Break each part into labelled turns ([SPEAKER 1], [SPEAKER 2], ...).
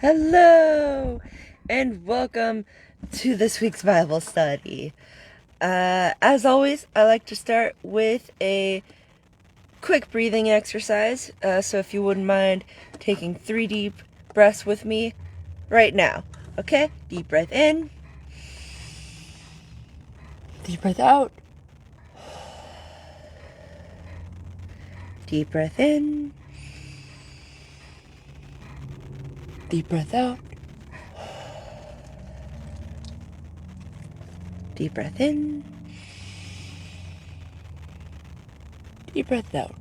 [SPEAKER 1] Hello, and welcome to this week's Bible study. As always, I like to start with a quick breathing exercise. So if you wouldn't mind taking 3 deep breaths with me right now. Okay? Deep breath in. Deep breath out. Deep breath in. Deep breath out. Deep breath in. Deep breath out.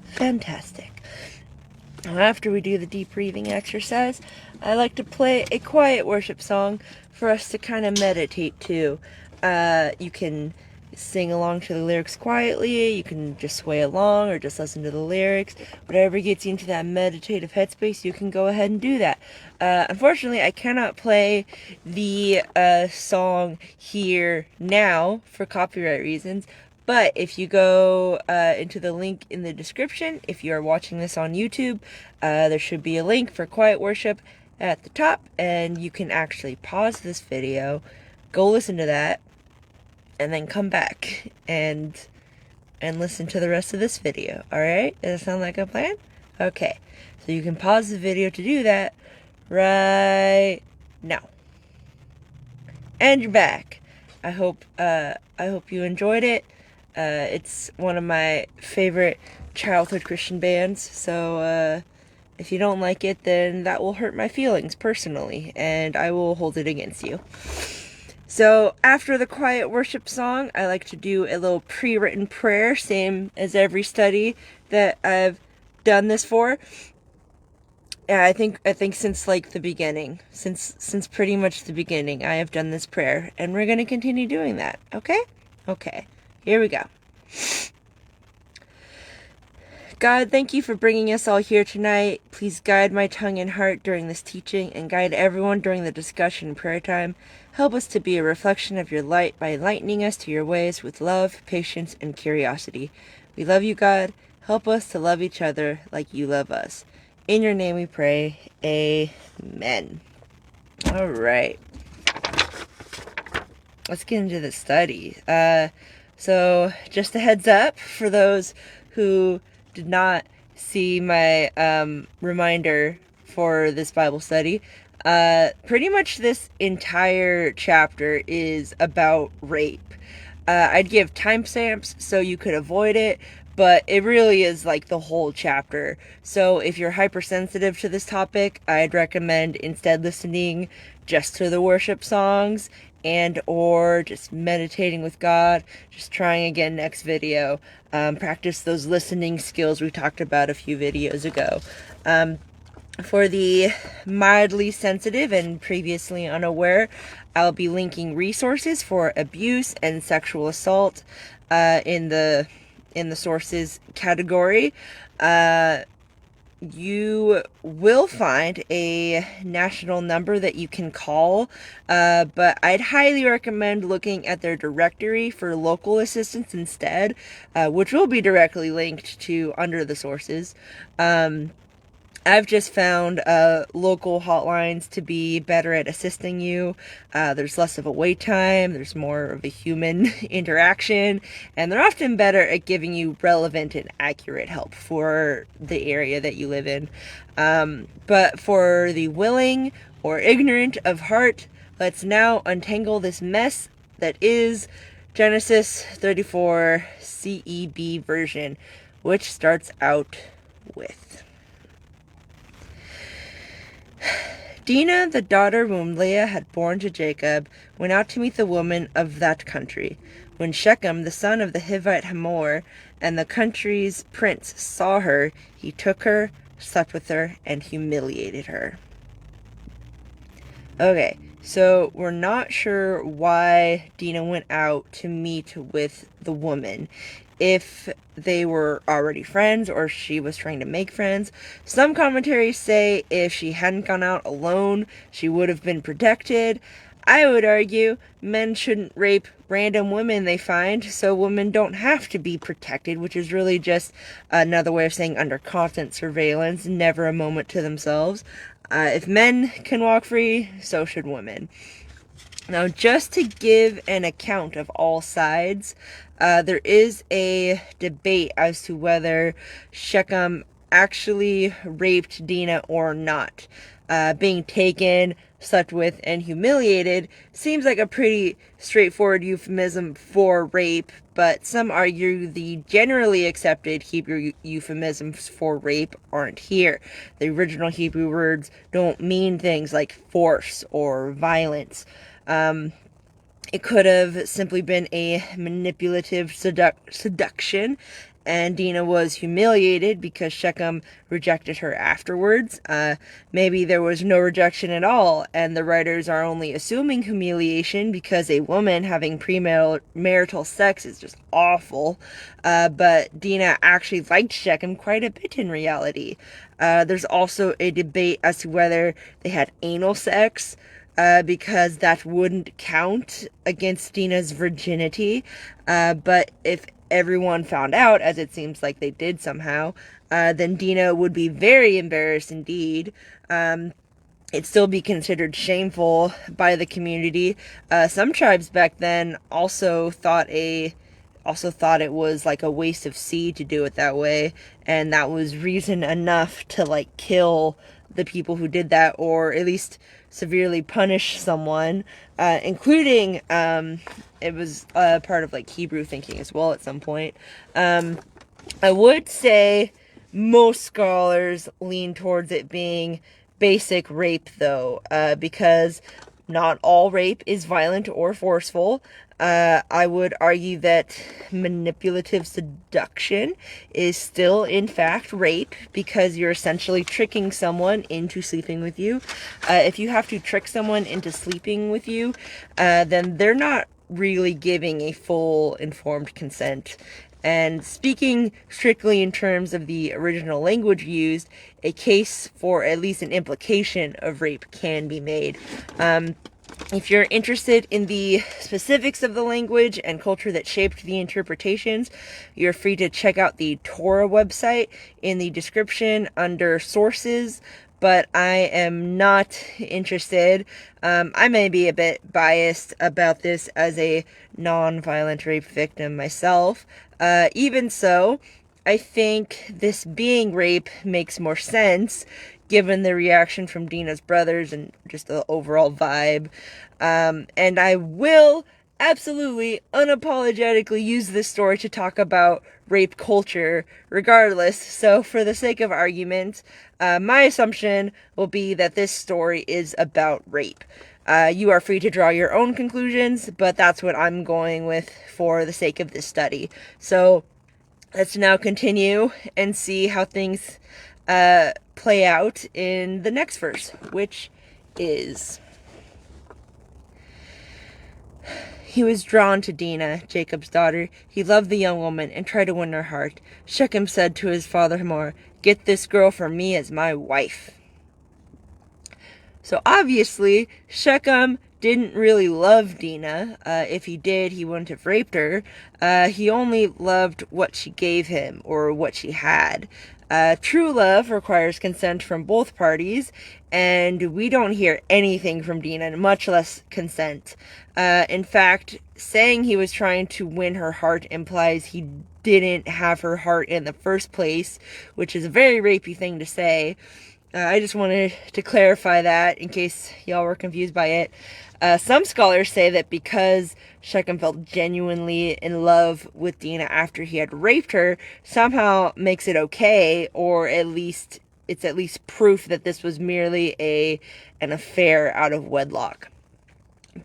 [SPEAKER 1] Fantastic. Now, after we do the deep breathing exercise, I like to play a quiet worship song for us to kind of meditate to. You can sing along to the lyrics quietly, you can just sway along or just listen to the lyrics. Whatever gets you into that meditative headspace, you can go ahead and do that. Unfortunately, I cannot play the song here now for copyright reasons, but if you go into the link in the description, if you are watching this on YouTube, there should be a link for quiet worship at the top, and you can actually pause this video, go listen to that, and then come back and listen to the rest of this video. Alright? Does that sound like a plan? Okay. So you can pause the video to do that right now. And you're back. I hope you enjoyed it. It's one of my favorite childhood Christian bands, so if you don't like it, then that will hurt my feelings personally, and I will hold it against you. So after the quiet worship song, I like to do a little pre-written prayer, same as every study that I've done this for. Yeah, I think since like the beginning, since pretty much the beginning, I have done this prayer, and we're going to continue doing that. Okay? Okay. Here we go. God, thank you for bringing us all here tonight. Please guide my tongue and heart during this teaching, and guide everyone during the discussion and prayer time. Help us to be a reflection of your light by enlightening us to your ways with love, patience, and curiosity. We love you, God. Help us to love each other like you love us. In your name we pray. Amen. All right. Let's get into the study. So just a heads up for those who did not see my reminder for this Bible study. Pretty much this entire chapter is about rape. I'd give timestamps so you could avoid it, but it really is like the whole chapter. So if you're hypersensitive to this topic, I'd recommend instead listening just to the worship songs and or just meditating with God, just trying again next video. Practice those listening skills we talked about a few videos ago. For the mildly sensitive and previously unaware, I'll be linking resources for abuse and sexual assault in the sources category. You will find a national number that you can call, but I'd highly recommend looking at their directory for local assistance instead, which will be directly linked to under the sources. I've just found local hotlines to be better at assisting you. There's less of a wait time, there's more of a human interaction, and they're often better at giving you relevant and accurate help for the area that you live in. But for the willing or ignorant of heart, let's now untangle this mess that is Genesis 34 CEB version, which starts out with: Dinah, the daughter whom Leah had borne to Jacob, went out to meet the women of that country. When Shechem, the son of the Hivite Hamor, and the country's prince saw her, he took her, slept with her, and humiliated her. Okay, so we're not sure why Dinah went out to meet with the woman. If they were already friends or she was trying to make friends. Some commentaries say if she hadn't gone out alone, she would have been protected. I would argue men shouldn't rape random women they find, so women don't have to be protected, which is really just another way of saying under constant surveillance, never a moment to themselves. If men can walk free, so should women. Now, just to give an account of all sides, there is a debate as to whether Shechem actually raped Dinah or not. Being taken, slept with, and humiliated seems like a pretty straightforward euphemism for rape, but some argue the generally accepted Hebrew euphemisms for rape aren't here. The original Hebrew words don't mean things like force or violence. It could have simply been a manipulative seduction, and Dinah was humiliated because Shechem rejected her afterwards. Maybe there was no rejection at all, and the writers are only assuming humiliation because a woman having premarital sex is just awful. But Dinah actually liked Shechem quite a bit in reality. There's also a debate as to whether they had anal sex. Because that wouldn't count against Dinah's virginity. But if everyone found out, as it seems like they did somehow, then Dinah would be very embarrassed indeed. It'd still be considered shameful by the community. Some tribes back then also thought it was like a waste of seed to do it that way, and that was reason enough to like kill the people who did that, or at least severely punish someone, including it was part of like Hebrew thinking as well at some point. I would say most scholars lean towards it being basic rape, though, because not all rape is violent or forceful. I would argue that manipulative seduction is still, in fact, rape because you're essentially tricking someone into sleeping with you. If you have to trick someone into sleeping with you, then they're not really giving a full informed consent. And speaking strictly in terms of the original language used, a case for at least an implication of rape can be made. If you're interested in the specifics of the language and culture that shaped the interpretations, you're free to check out the Torah website in the description under sources, but I am not interested. I may be a bit biased about this as a non-violent rape victim myself. Even so, I think this being rape makes more sense given the reaction from Dinah's brothers and just the overall vibe. And I will absolutely unapologetically use this story to talk about rape culture regardless. So for the sake of argument, my assumption will be that this story is about rape. You are free to draw your own conclusions, but that's what I'm going with for the sake of this study. So let's now continue and see how things play out in the next verse, which is: He was drawn to Dinah, Jacob's daughter. He loved the young woman and tried to win her heart. Shechem said to his father Hamor, "Get this girl for me as my wife." So obviously, Shechem didn't really love Dinah. If he did, he wouldn't have raped her. He only loved what she gave him, or what she had. True love requires consent from both parties, and we don't hear anything from Dinah, much less consent. In fact, saying he was trying to win her heart implies he didn't have her heart in the first place, which is a very rapey thing to say. I just wanted to clarify that in case y'all were confused by it. Some scholars say that because Shechem felt genuinely in love with Dinah after he had raped her, somehow makes it okay, or it's at least proof that this was merely an affair out of wedlock.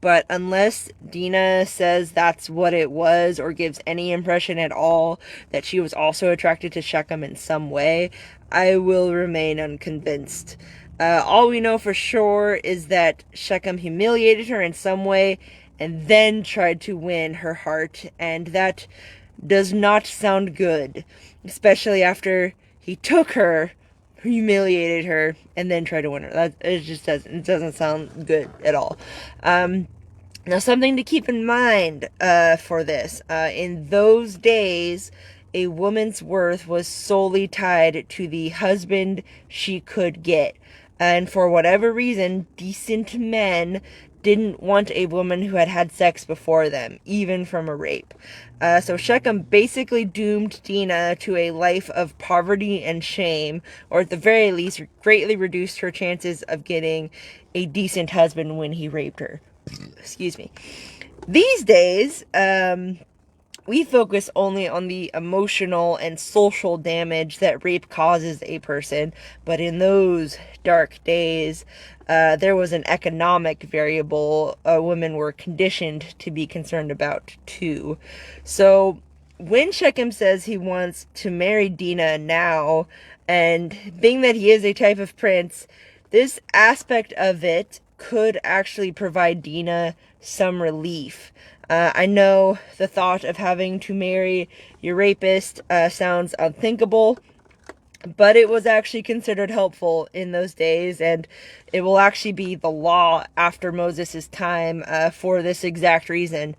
[SPEAKER 1] But unless Dinah says that's what it was, or gives any impression at all that she was also attracted to Shechem in some way, I will remain unconvinced. All we know for sure is that Shechem humiliated her in some way and then tried to win her heart, and that does not sound good, especially after he took her, humiliated her, and then tried to win her. It doesn't sound good at all. Now, something to keep in mind for this. In those days, a woman's worth was solely tied to the husband she could get. And for whatever reason, decent men didn't want a woman who had had sex before them, even from a rape. So Shechem basically doomed Dinah to a life of poverty and shame, or at the very least, greatly reduced her chances of getting a decent husband when he raped her. Excuse me. These days, we focus only on the emotional and social damage that rape causes a person, but in those dark days, there was an economic variable women were conditioned to be concerned about too. So when Shechem says he wants to marry Dinah now, and being that he is a type of prince, this aspect of it could actually provide Dinah some relief. I know the thought of having to marry your rapist sounds unthinkable, but it was actually considered helpful in those days, and it will actually be the law after Moses' time for this exact reason.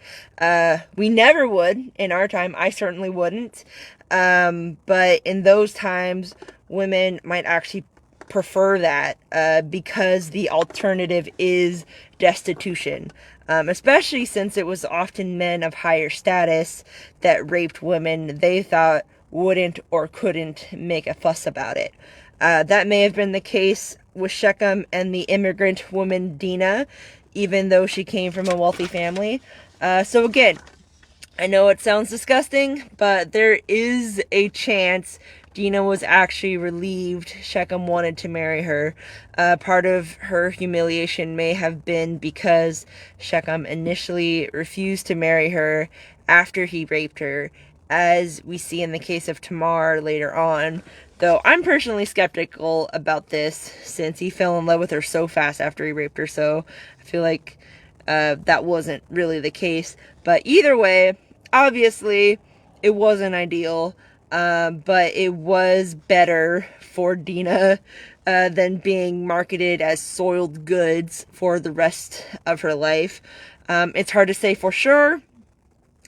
[SPEAKER 1] We never would in our time. I certainly wouldn't. But in those times, women might actually prefer that because the alternative is destitution. Especially since it was often men of higher status that raped women they thought wouldn't or couldn't make a fuss about it. That may have been the case with Shechem and the immigrant woman Dinah, even though she came from a wealthy family. So again, I know it sounds disgusting, but there is a chance Dinah was actually relieved Shechem wanted to marry her. Part of her humiliation may have been because Shechem initially refused to marry her after he raped her, as we see in the case of Tamar later on. Though I'm personally skeptical about this, since he fell in love with her so fast after he raped her, so I feel like that wasn't really the case. But either way, obviously, it wasn't ideal, but it was better for Dinah than being marketed as soiled goods for the rest of her life. It's hard to say for sure.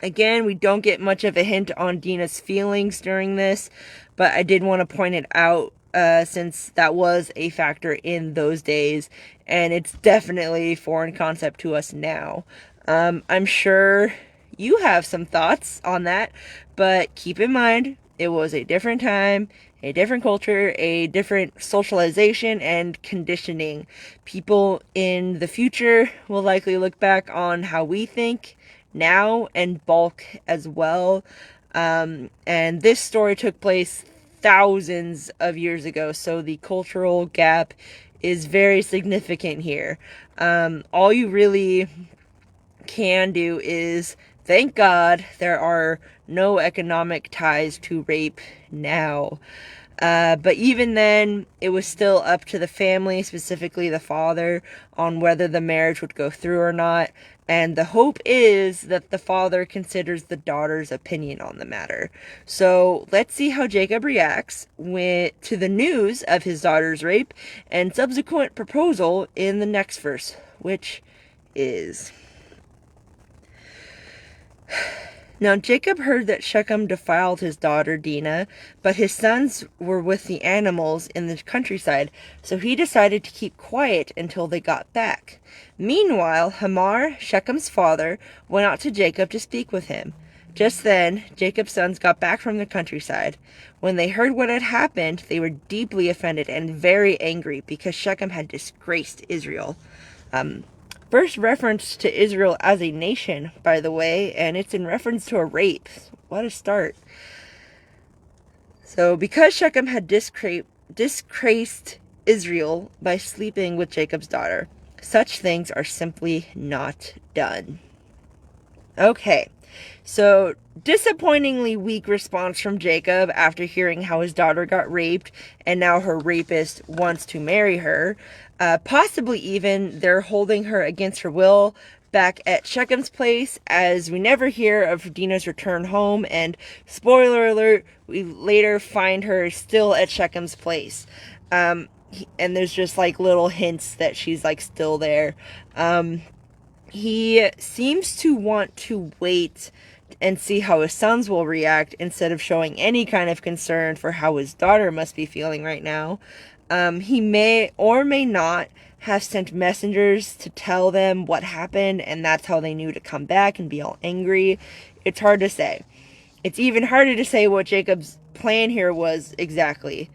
[SPEAKER 1] Again, we don't get much of a hint on Dinah's feelings during this, but I did want to point it out since that was a factor in those days, and it's definitely a foreign concept to us now. I'm sure you have some thoughts on that, but keep in mind, it was a different time, a different culture, a different socialization and conditioning. People in the future will likely look back on how we think now and balk as well. And this story took place thousands of years ago, so the cultural gap is very significant here. All you really can do is thank God there are no economic ties to rape now. But even then, it was still up to the family, specifically the father, on whether the marriage would go through or not. And the hope is that the father considers the daughter's opinion on the matter. So let's see how Jacob reacts to the news of his daughter's rape and subsequent proposal in the next verse, which is... Now Jacob heard that Shechem defiled his daughter Dinah, but his sons were with the animals in the countryside, so he decided to keep quiet until they got back. Meanwhile, Hamor, Shechem's father, went out to Jacob to speak with him. Just then, Jacob's sons got back from the countryside. When they heard what had happened, they were deeply offended and very angry because Shechem had disgraced Israel. First reference to Israel as a nation, by the way, and it's in reference to a rape. What a start. So, because Shechem had disgraced Israel by sleeping with Jacob's daughter, such things are simply not done. Okay, so disappointingly weak response from Jacob after hearing how his daughter got raped and now her rapist wants to marry her. Possibly even they're holding her against her will back at Shechem's place, as we never hear of Dinah's return home, and spoiler alert, we later find her still at Shechem's place. And there's just like little hints that she's like still there. he seems to want to wait and see how his sons will react instead of showing any kind of concern for how his daughter must be feeling right now. He may or may not have sent messengers to tell them what happened, and that's how they knew to come back and be all angry. It's hard to say. It's even harder to say what Jacob's plan here was exactly.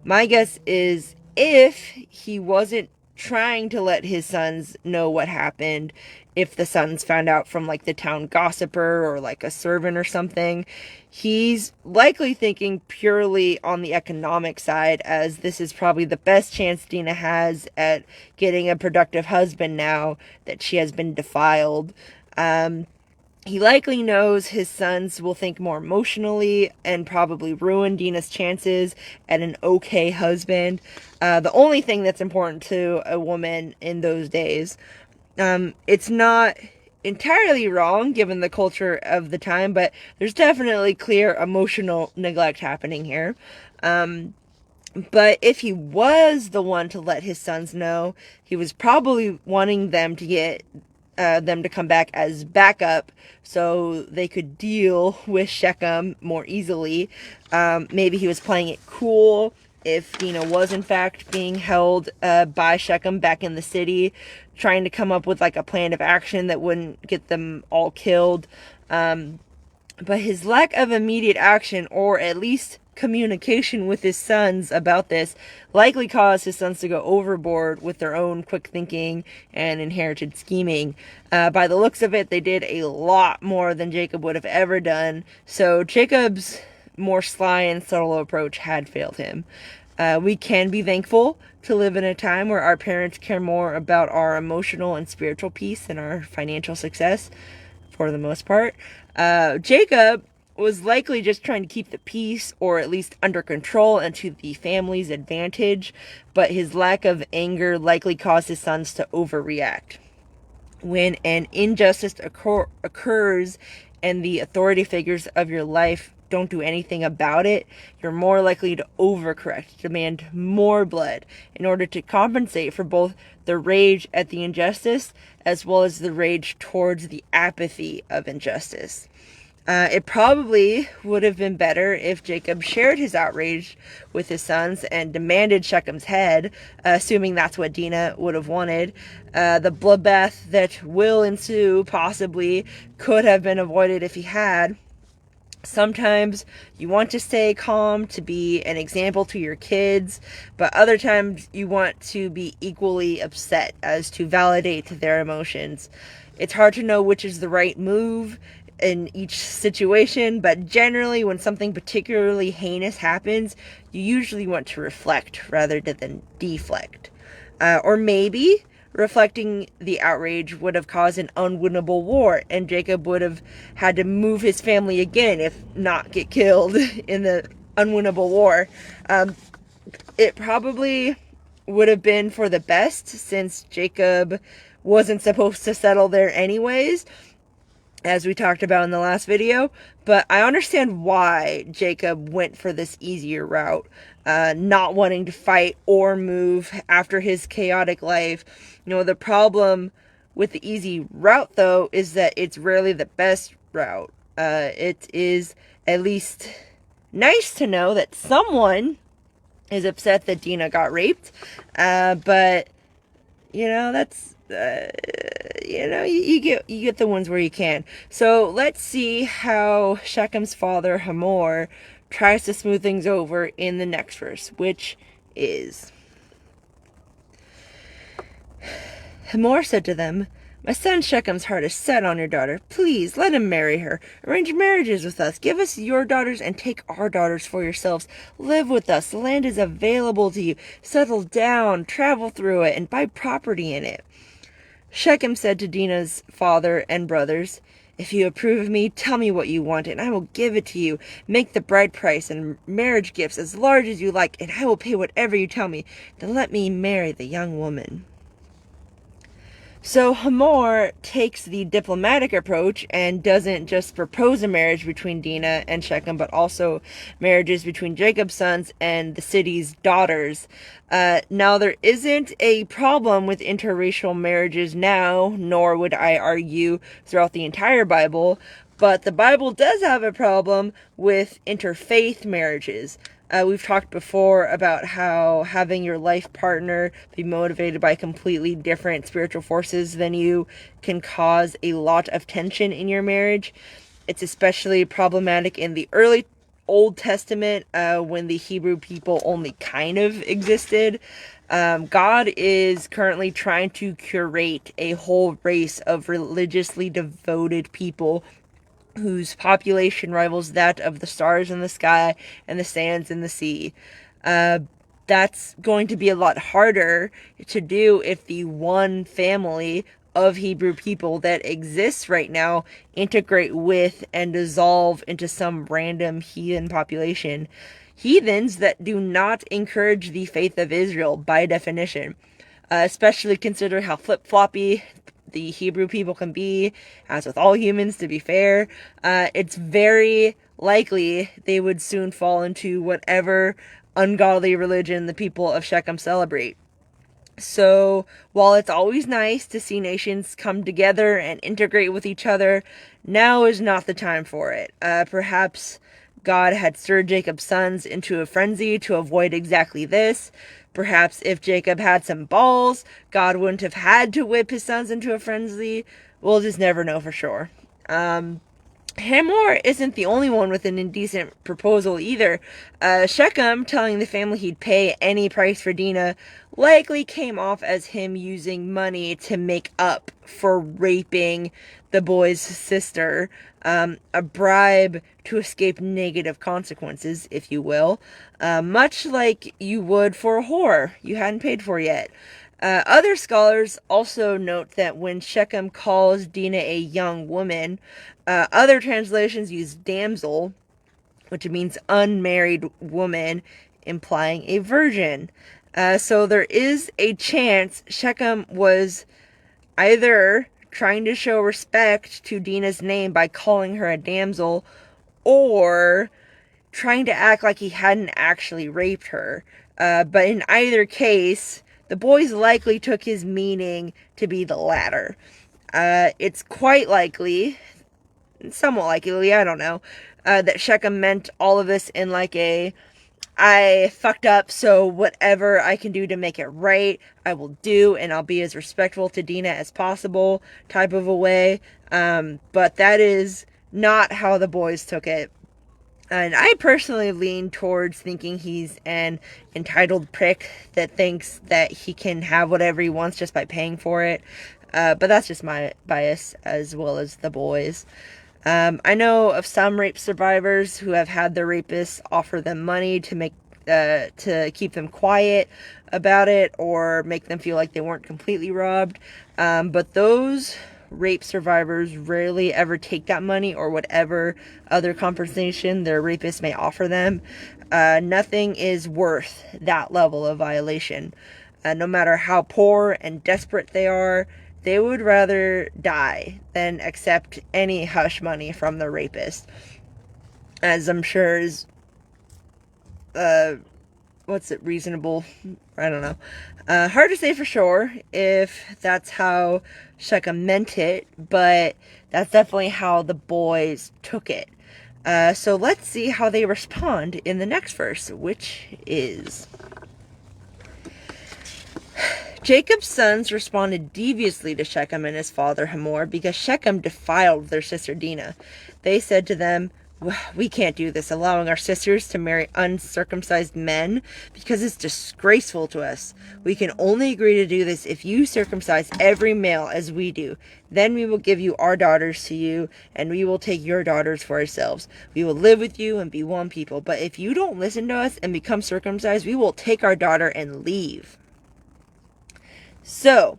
[SPEAKER 1] My guess is if he wasn't trying to let his sons know what happened, if the sons found out from like the town gossiper or like a servant or something, he's likely thinking purely on the economic side, as this is probably the best chance Dina has at getting a productive husband now that she has been defiled. He likely knows his sons will think more emotionally and probably ruin Dina's chances at an okay husband. The only thing that's important to a woman in those days. It's not entirely wrong given the culture of the time, but there's definitely clear emotional neglect happening here. But if he was the one to let his sons know, he was probably wanting them to get them to come back as backup so they could deal with Shechem more easily. Maybe he was playing it cool if Dina was in fact being held by Shechem back in the city, trying to come up with like a plan of action that wouldn't get them all killed. But his lack of immediate action, or at least communication with his sons about this, likely caused his sons to go overboard with their own quick thinking and inherited scheming. By the looks of it, they did a lot more than Jacob would have ever done, so Jacob's more sly and subtle approach had failed him. We can be thankful to live in a time where our parents care more about our emotional and spiritual peace than our financial success, for the most part. Jacob was likely just trying to keep the peace, or at least under control and to the family's advantage, but his lack of anger likely caused his sons to overreact. When an injustice occurs and the authority figures of your life don't do anything about it, you're more likely to overcorrect, demand more blood in order to compensate for both the rage at the injustice as well as the rage towards the apathy of injustice. It probably would have been better if Jacob shared his outrage with his sons and demanded Shechem's head, assuming that's what Dina would have wanted. The bloodbath that will ensue possibly could have been avoided if he had. Sometimes you want to stay calm to be an example to your kids, but other times you want to be equally upset as to validate their emotions. It's hard to know which is the right move in each situation, but generally when something particularly heinous happens, you usually want to reflect rather than deflect. Or maybe reflecting the outrage would have caused an unwinnable war, and Jacob would have had to move his family again, if not get killed in the unwinnable war. It probably would have been for the best, since Jacob wasn't supposed to settle there anyways, as we talked about in the last video, but I understand why Jacob went for this easier route, not wanting to fight or move after his chaotic life. You know, the problem with the easy route, though, is that it's rarely the best route. It is at least nice to know that someone is upset that Dina got raped, but, you know, that's... you get the ones where you can. So let's see how Shechem's father Hamor tries to smooth things over in the next verse, which is: Hamor said to them, "My son Shechem's heart is set on your daughter. Please let him marry her. Arrange marriages with us. Give us your daughters and take our daughters for yourselves. Live with us. The land is available to you. Settle down, travel through it, and buy property in it." Shechem said to Dina's father and brothers, "If you approve of me, tell me what you want, and I will give it to you. Make the bride price and marriage gifts as large as you like, and I will pay whatever you tell me. Then let me marry the young woman." So Hamor takes the diplomatic approach and doesn't just propose a marriage between Dinah and Shechem, but also marriages between Jacob's sons and the city's daughters. Now, there isn't a problem with interracial marriages now, nor would I argue throughout the entire Bible, but the Bible does have a problem with interfaith marriages. We've talked before about how having your life partner be motivated by completely different spiritual forces than you can cause a lot of tension in your marriage. It's especially problematic in the early Old Testament when the Hebrew people only kind of existed. God is currently trying to curate a whole race of religiously devoted people whose population rivals that of the stars in the sky and the sands in the sea. That's going to be a lot harder to do if the one family of Hebrew people that exists right now integrate with and dissolve into some random heathen population. Heathens that do not encourage the faith of Israel by definition. Especially consider how flip-floppy the Hebrew people can be, as with all humans, to be fair. It's very likely they would soon fall into whatever ungodly religion the people of Shechem celebrate. So, while it's always nice to see nations come together and integrate with each other, now is not the time for it. Perhaps God had stirred Jacob's sons into a frenzy to avoid exactly this. Perhaps if Jacob had some balls, God wouldn't have had to whip his sons into a frenzy. We'll just never know for sure. Hamor isn't the only one with an indecent proposal either. Shechem telling the family he'd pay any price for Dinah likely came off as him using money to make up for raping the boy's sister. A bribe to escape negative consequences, if you will. Much like you would for a whore you hadn't paid for yet. Other scholars also note that when Shechem calls Dinah a young woman, other translations use damsel, which means unmarried woman, implying a virgin. So there is a chance Shechem was either trying to show respect to Dinah's name by calling her a damsel, or trying to act like he hadn't actually raped her. But in either case, the boys likely took his meaning to be the latter. It's quite likely, somewhat likely, I don't know, that Shechem meant all of this in like a, I fucked up, so whatever I can do to make it right, I will do, and I'll be as respectful to Dinah as possible type of a way. But that is not how the boys took it. And I personally lean towards thinking he's an entitled prick that thinks that he can have whatever he wants just by paying for it. But that's just my bias as well as the boys. I know of some rape survivors who have had their rapists offer them money to keep them quiet about it or make them feel like they weren't completely robbed. But those rape survivors rarely ever take that money or whatever other compensation their rapist may offer them. Nothing is worth that level of violation. No matter how poor and desperate they are, they would rather die than accept any hush money from the rapist. As I'm sure is, reasonable? I don't know. Hard to say for sure if that's how Shechem meant it, but that's definitely how the boys took it. So let's see how they respond in the next verse, which is... Jacob's sons responded deviously to Shechem and his father Hamor because Shechem defiled their sister Dinah. They said to them, "We can't do this, allowing our sisters to marry uncircumcised men, because it's disgraceful to us. We can only agree to do this if you circumcise every male as we do. Then we will give you our daughters to you, and we will take your daughters for ourselves. We will live with you and be one people. But if you don't listen to us and become circumcised, we will take our daughter and leave." So,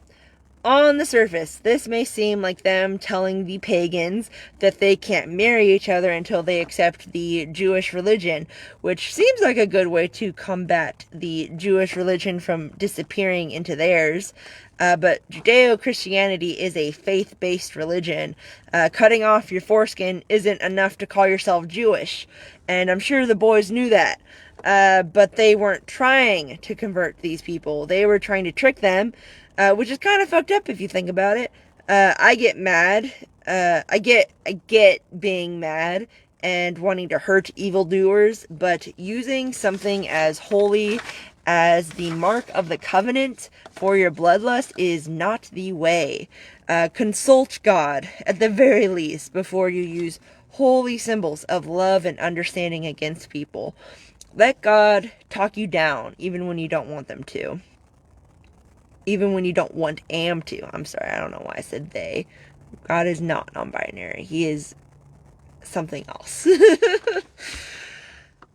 [SPEAKER 1] On the surface, this may seem like them telling the pagans that they can't marry each other until they accept the Jewish religion, which seems like a good way to combat the Jewish religion from disappearing into theirs. But Judeo-Christianity is a faith-based religion. Cutting off your foreskin isn't enough to call yourself Jewish, and I'm sure the boys knew that. But they weren't trying to convert these people. They were trying to trick them, which is kind of fucked up if you think about it. I get mad. I get being mad and wanting to hurt evildoers, but using something as holy as the mark of the covenant for your bloodlust is not the way. Consult God, at the very least, before you use holy symbols of love and understanding against people. Let God talk you down, even when you don't want them to. Even when you don't want Am to. I'm sorry, I don't know why I said they. God is not non-binary. He is something else.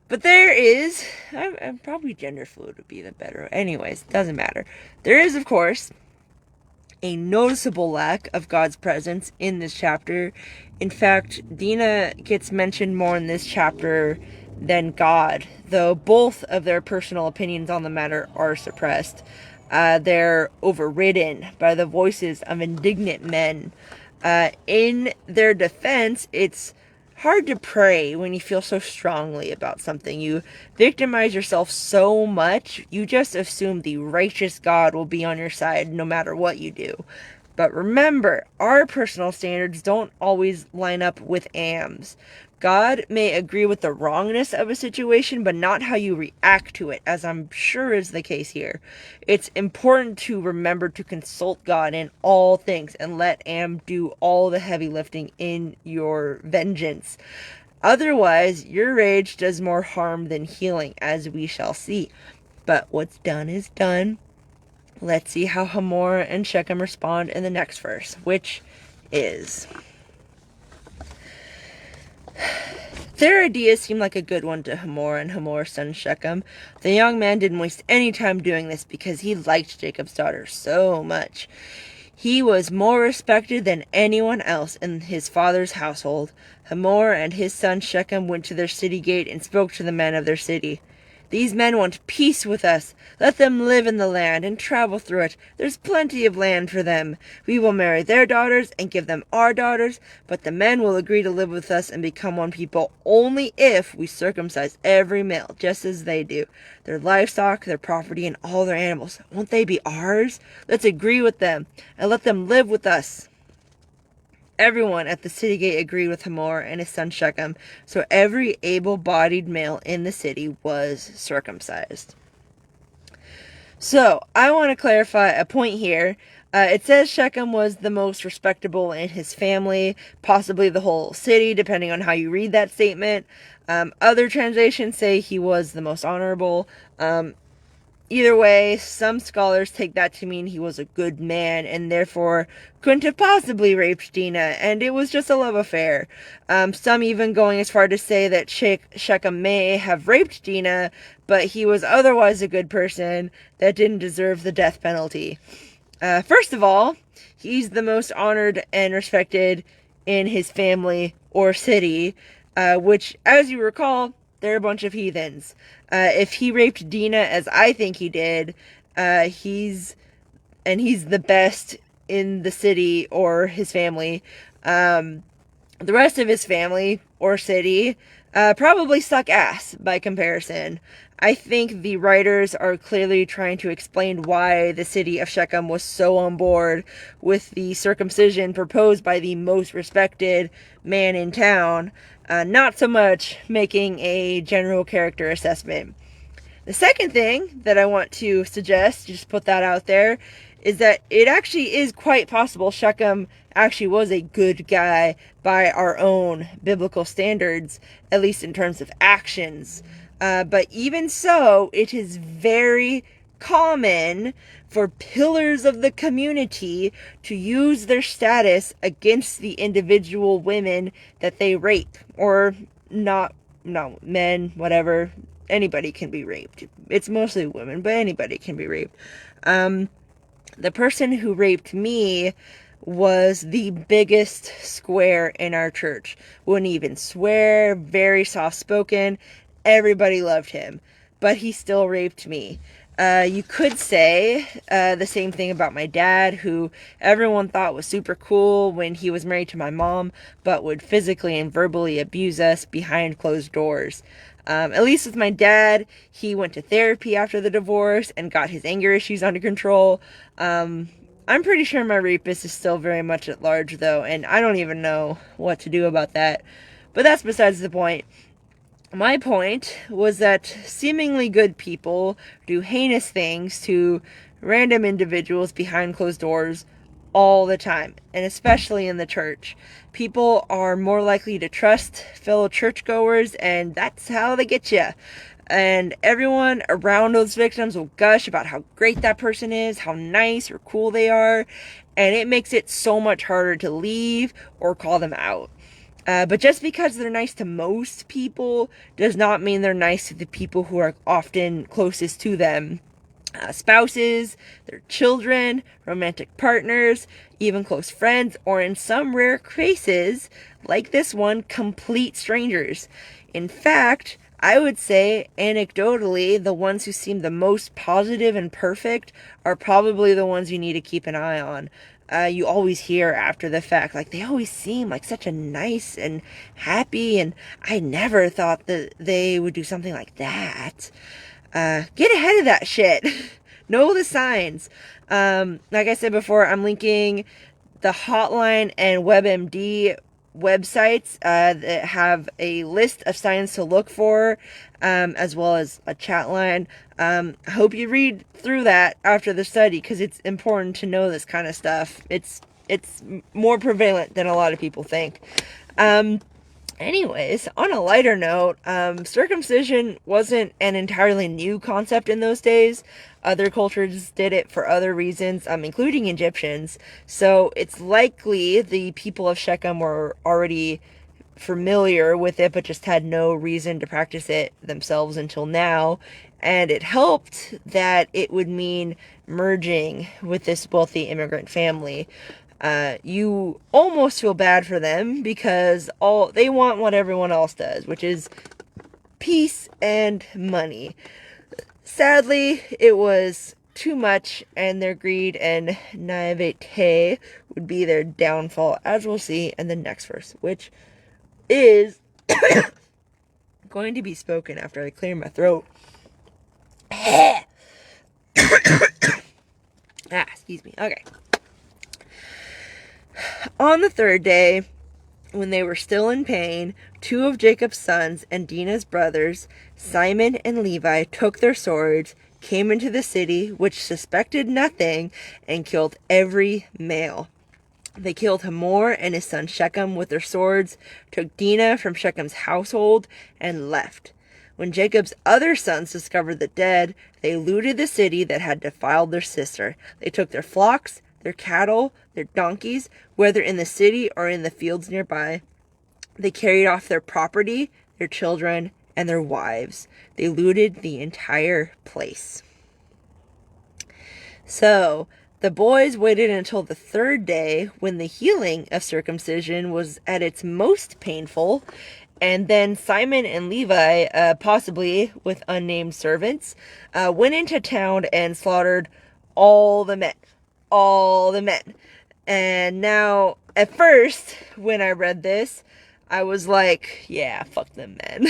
[SPEAKER 1] But there is, I'm probably gender fluid would be the better. Anyways, doesn't matter. There is, of course, a noticeable lack of God's presence in this chapter. In fact, Dinah gets mentioned more in this chapter than God, though both of their personal opinions on the matter are suppressed. They're overridden by the voices of indignant men. In their defense, it's hard to pray when you feel so strongly about something. You victimize yourself so much, you just assume the righteous God will be on your side no matter what you do. But remember, our personal standards don't always line up with Am's. God may agree with the wrongness of a situation, but not how you react to it, as I'm sure is the case here. It's important to remember to consult God in all things and let Am do all the heavy lifting in your vengeance. Otherwise, your rage does more harm than healing, as we shall see. But what's done is done. Let's see how Hamor and Shechem respond in the next verse, which is... Their idea seemed like a good one to Hamor and Hamor's son Shechem. The young man didn't waste any time doing this because he liked Jacob's daughter so much. He was more respected than anyone else in his father's household. Hamor and his son Shechem went to their city gate and spoke to the men of their city. These men want peace with us. Let them live in the land and travel through it. There's plenty of land for them. We will marry their daughters and give them our daughters, but the men will agree to live with us and become one people only if we circumcise every male, just as they do. Their livestock, their property, and all their animals. Won't they be ours? Let's agree with them and let them live with us. Everyone at the city gate agreed with Hamor and his son Shechem, so every able-bodied male in the city was circumcised. So, I want to clarify a point here. It says Shechem was the most respectable in his family, possibly the whole city, depending on how you read that statement. Other translations say he was the most honorable. Either way, some scholars take that to mean he was a good man and therefore couldn't have possibly raped Dinah, and it was just a love affair. Some even going as far to say that Shechem may have raped Dinah, but he was otherwise a good person that didn't deserve the death penalty. First of all, he's the most honored and respected in his family or city, which, as you recall, they're a bunch of heathens. If he raped Dinah, as I think he did, he's the best in the city or his family. The rest of his family or city probably suck ass by comparison. I think the writers are clearly trying to explain why the city of Shechem was so on board with the circumcision proposed by the most respected man in town, not so much making a general character assessment. The second thing that I want to suggest, just put that out there, is that it actually is quite possible Shechem actually was a good guy by our own biblical standards, at least in terms of actions. But even so, it is very common for pillars of the community to use their status against the individual women that they rape. Or men, whatever. Anybody can be raped. It's mostly women, but anybody can be raped. The person who raped me was the biggest square in our church. Wouldn't even swear, very soft spoken. Everybody loved him, but he still raped me. You could say the same thing about my dad, who everyone thought was super cool when he was married to my mom, but would physically and verbally abuse us behind closed doors. At least with my dad, he went to therapy after the divorce and got his anger issues under control. I'm pretty sure my rapist is still very much at large, though, and I don't even know what to do about that. But that's besides the point. My point was that seemingly good people do heinous things to random individuals behind closed doors all the time, and especially in the church. People are more likely to trust fellow churchgoers, and that's how they get you. And everyone around those victims will gush about how great that person is, how nice or cool they are, and it makes it so much harder to leave or call them out. But just because they're nice to most people does not mean they're nice to the people who are often closest to them. Spouses, their children, romantic partners, even close friends, or in some rare cases, like this one, complete strangers. In fact, I would say, anecdotally, the ones who seem the most positive and perfect are probably the ones you need to keep an eye on. You always hear after the fact, like, they always seem like such a nice and happy, and I never thought that they would do something like that. Get ahead of that shit. Know the signs. Like I said before, I'm linking the Hotline and WebMD websites that have a list of signs to look for, as well as a chat line. I hope you read through that after the study, because it's important to know this kind of stuff. It's more prevalent than a lot of people think. Anyways, on a lighter note, circumcision wasn't an entirely new concept in those days. Other cultures did it for other reasons, including Egyptians. So it's likely the people of Shechem were already familiar with it, but just had no reason to practice it themselves until now. And it helped that it would mean merging with this wealthy immigrant family. You almost feel bad for them because they want what everyone else does, which is peace and money. Sadly, it was too much, and their greed and naivete would be their downfall, as we'll see in the next verse, which is going to be spoken after I clear my throat. Excuse me. Okay. On the third day, when they were still in pain, two of Jacob's sons and Dinah's brothers, Simon and Levi, took their swords, came into the city, which suspected nothing, and killed every male. They killed Hamor and his son Shechem with their swords, took Dinah from Shechem's household, and left. When Jacob's other sons discovered the dead, they looted the city that had defiled their sister. They took their flocks, their cattle, their donkeys, whether in the city or in the fields nearby. They carried off their property, their children, and their wives. They looted the entire place. So, the boys waited until the third day, when the healing of circumcision was at its most painful, and then Simon and Levi, possibly with unnamed servants, went into town and slaughtered all the men. All the men. And now, at first, when I read this, I was like, yeah, fuck them men.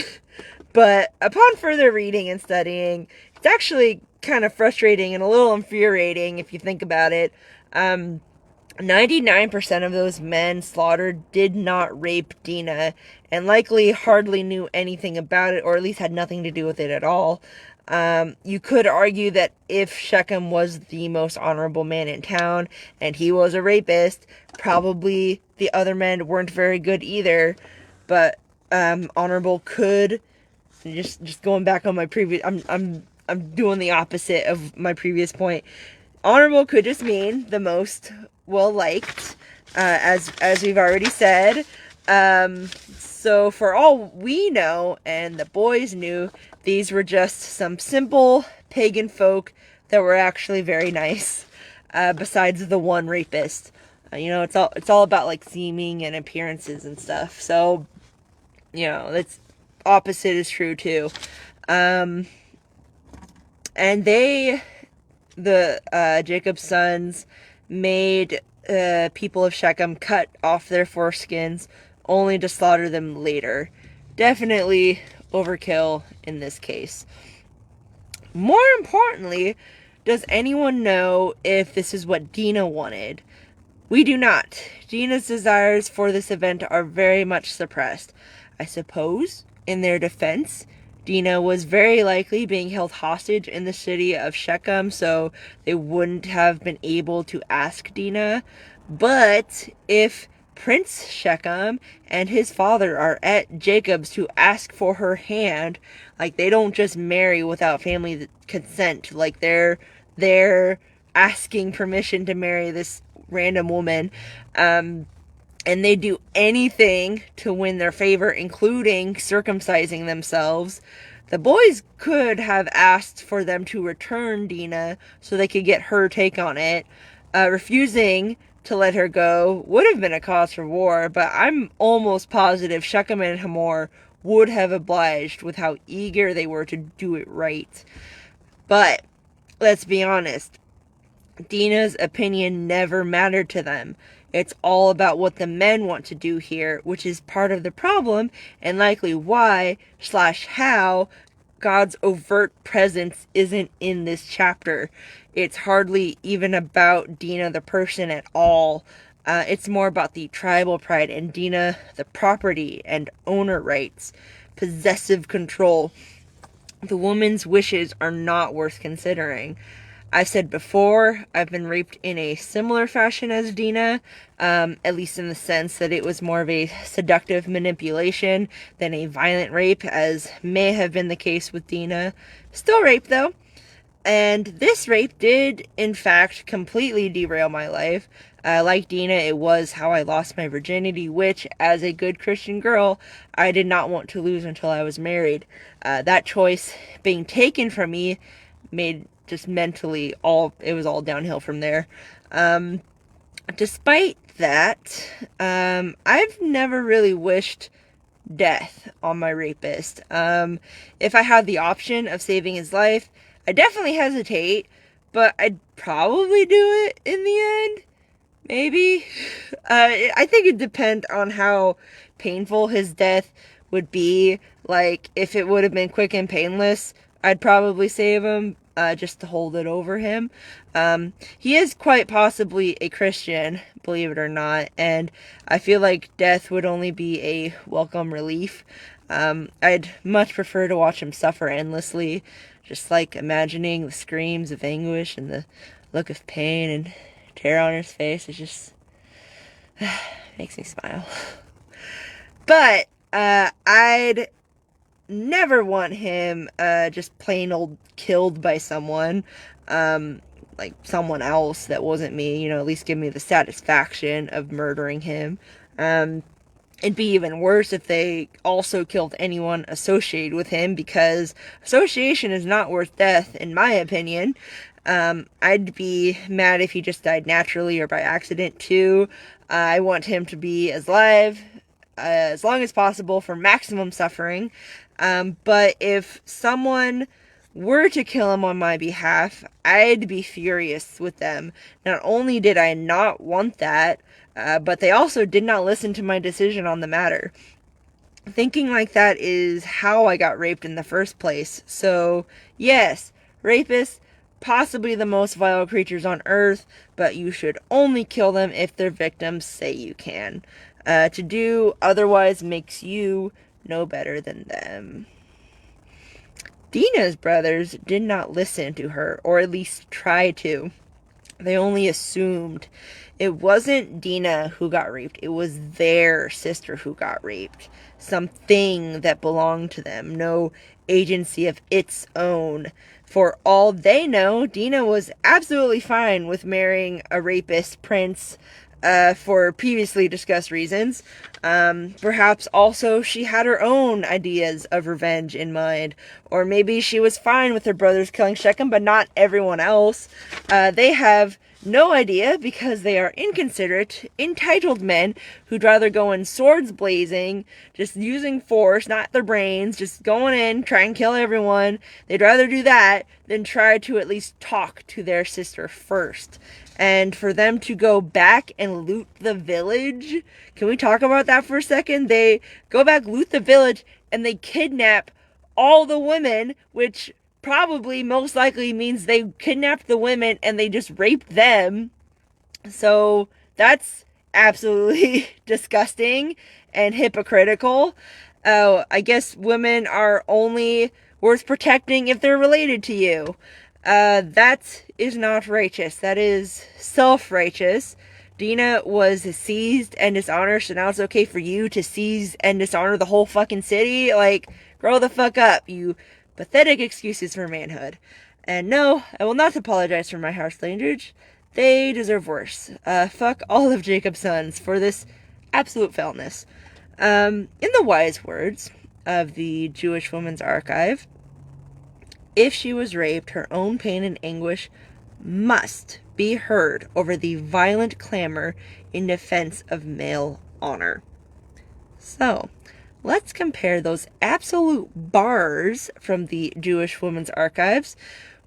[SPEAKER 1] But upon further reading and studying, it's actually kind of frustrating and a little infuriating if you think about it. 99% of those men slaughtered did not rape Dinah, and likely hardly knew anything about it, or at least had nothing to do with it at all. You could argue that if Shechem was the most honorable man in town, and he was a rapist, probably the other men weren't very good either. But honorable could, just going back on my previous, I'm doing the opposite of my previous point. Honorable could just mean the most well-liked, as we've already said. So for all we know, and the boys knew, these were just some simple pagan folk that were actually very nice. besides the one rapist. It's all about like seeming and appearances and stuff. So, that's opposite is true too. And Jacob's sons made people of Shechem cut off their foreskins only to slaughter them later. Definitely overkill in this case. More importantly, does anyone know if this is what Dinah wanted? We do not. Dinah's desires for this event are very much suppressed. I suppose, in their defense, Dinah was very likely being held hostage in the city of Shechem, so they wouldn't have been able to ask Dinah. But if Prince Shechem and his father are at Jacob's to ask for her hand, like, they don't just marry without family consent. Like, they're asking permission to marry this random woman. And they do anything to win their favor, including circumcising themselves. The boys could have asked for them to return Dinah so they could get her take on it. Refusing to let her go would have been a cause for war, but I'm almost positive Shechem and Hamor would have obliged with how eager they were to do it right. But let's be honest, Dinah's opinion never mattered to them. It's all about what the men want to do here, which is part of the problem and likely why/how God's overt presence isn't in this chapter. It's hardly even about Dinah the person at all. It's more about the tribal pride and Dinah the property and owner rights, possessive control. The woman's wishes are not worth considering. I've said before, I've been raped in a similar fashion as Dinah, at least in the sense that it was more of a seductive manipulation than a violent rape, as may have been the case with Dinah. Still rape, though. And this rape did, in fact, completely derail my life. Like Dinah, it was how I lost my virginity, which, as a good Christian girl, I did not want to lose until I was married. That choice being taken from me made just mentally it was all downhill from there. Despite that, I've never really wished death on my rapist. If I had the option of saving his life, I definitely hesitate, but I'd probably do it in the end. Maybe. I think it'd depend on how painful his death would be. Like, if it would have been quick and painless, I'd probably save him, just to hold it over him. He is quite possibly a Christian, believe it or not, and I feel like death would only be a welcome relief. I'd much prefer to watch him suffer endlessly, just like imagining the screams of anguish and the look of pain and terror on his face. It just makes me smile. But I'd never want him just plain old killed by someone, like someone else that wasn't me. At least give me the satisfaction of murdering him. It'd be even worse if they also killed anyone associated with him, because association is not worth death, in my opinion. I'd be mad if he just died naturally or by accident too. I want him to be alive as long as possible for maximum suffering. But if someone were to kill him on my behalf, I'd be furious with them. Not only did I not want that, but they also did not listen to my decision on the matter. Thinking like that is how I got raped in the first place. So, yes, rapists, possibly the most vile creatures on earth, but you should only kill them if their victims say you can. To do otherwise makes you no better than them. Dinah's brothers did not listen to her, or at least try to. They only assumed. It wasn't Dinah who got raped. It was their sister who got raped. Something that belonged to them. No agency of its own. For all they know, Dinah was absolutely fine with marrying a rapist prince for previously discussed reasons. Perhaps also she had her own ideas of revenge in mind. Or maybe she was fine with her brothers killing Shechem, but not everyone else. They have no idea because they are inconsiderate, entitled men who'd rather go in swords blazing, just using force, not their brains, just going in, try and kill everyone. They'd rather do that than try to at least talk to their sister first. And for them to go back and loot the village, can we talk about that for a second? They go back, loot the village, and they kidnap all the women, which probably most likely means they kidnapped the women and they just raped them. So that's absolutely disgusting and hypocritical. I guess women are only worth protecting if they're related to you. That is not righteous. That is self-righteous. Dinah was seized and dishonored, so now it's okay for you to seize and dishonor the whole fucking city? Like, grow the fuck up, you pathetic excuses for manhood. And no, I will not apologize for my harsh language. They deserve worse. Fuck all of Jacob's sons for this absolute foulness. In the wise words of the Jewish Women's Archive, if she was raped, her own pain and anguish must be heard over the violent clamor in defense of male honor. So, let's compare those absolute bars from the Jewish Women's Archives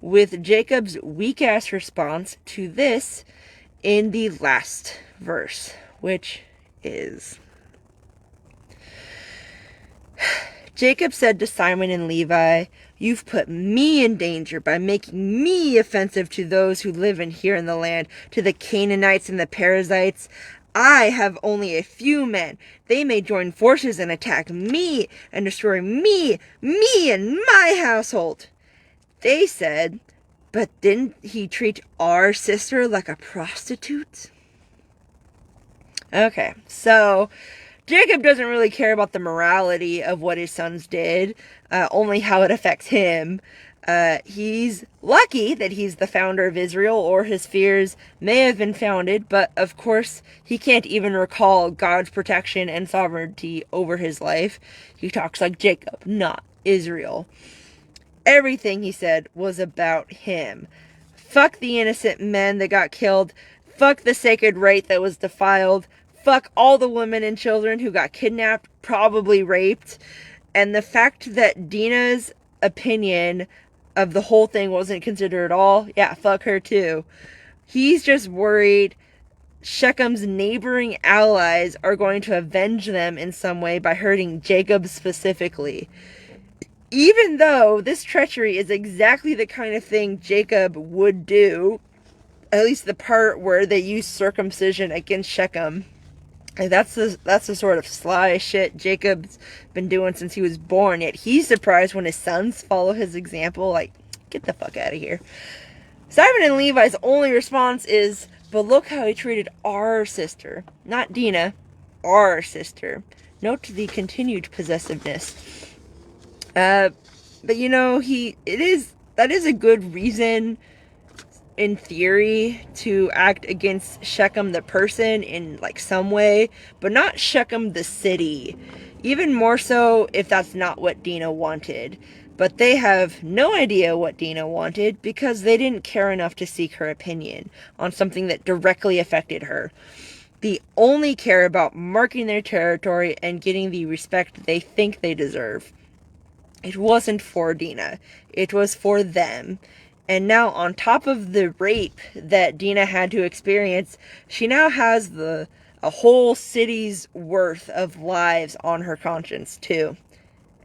[SPEAKER 1] with Jacob's weak-ass response to this in the last verse, which is... Jacob said to Simon and Levi, "You've put me in danger by making me offensive to those who live here in the land, to the Canaanites and the Perizzites. I have only a few men. They may join forces and attack me and destroy me and my household." They said, "But didn't he treat our sister like a prostitute?" Okay, so Jacob doesn't really care about the morality of what his sons did, only how it affects him. He's lucky that he's the founder of Israel, or his fears may have been founded, but of course he can't even recall God's protection and sovereignty over his life. He talks like Jacob, not Israel. Everything he said was about him. Fuck the innocent men that got killed. Fuck the sacred rite that was defiled. Fuck all the women and children who got kidnapped, probably raped. And the fact that Dinah's opinion of the whole thing wasn't considered at all, yeah, fuck her too. He's just worried Shechem's neighboring allies are going to avenge them in some way by hurting Jacob specifically. Even though this treachery is exactly the kind of thing Jacob would do, at least the part where they use circumcision against Shechem. Like that's the sort of sly shit Jacob's been doing since he was born, yet he's surprised when his sons follow his example. Like, get the fuck out of here. Simon and Levi's only response is, "But look how he treated our sister." Not Dinah, our sister. Note the continued possessiveness. But you know, that is a good reason in theory to act against Shechem the person in like some way, but not Shechem the city. Even more so if that's not what Dinah wanted. But they have no idea what Dinah wanted because they didn't care enough to seek her opinion on something that directly affected her. They only care about marking their territory and getting the respect they think they deserve. It wasn't for Dinah. It was for them. And now, on top of the rape that Dinah had to experience, she now has a whole city's worth of lives on her conscience, too.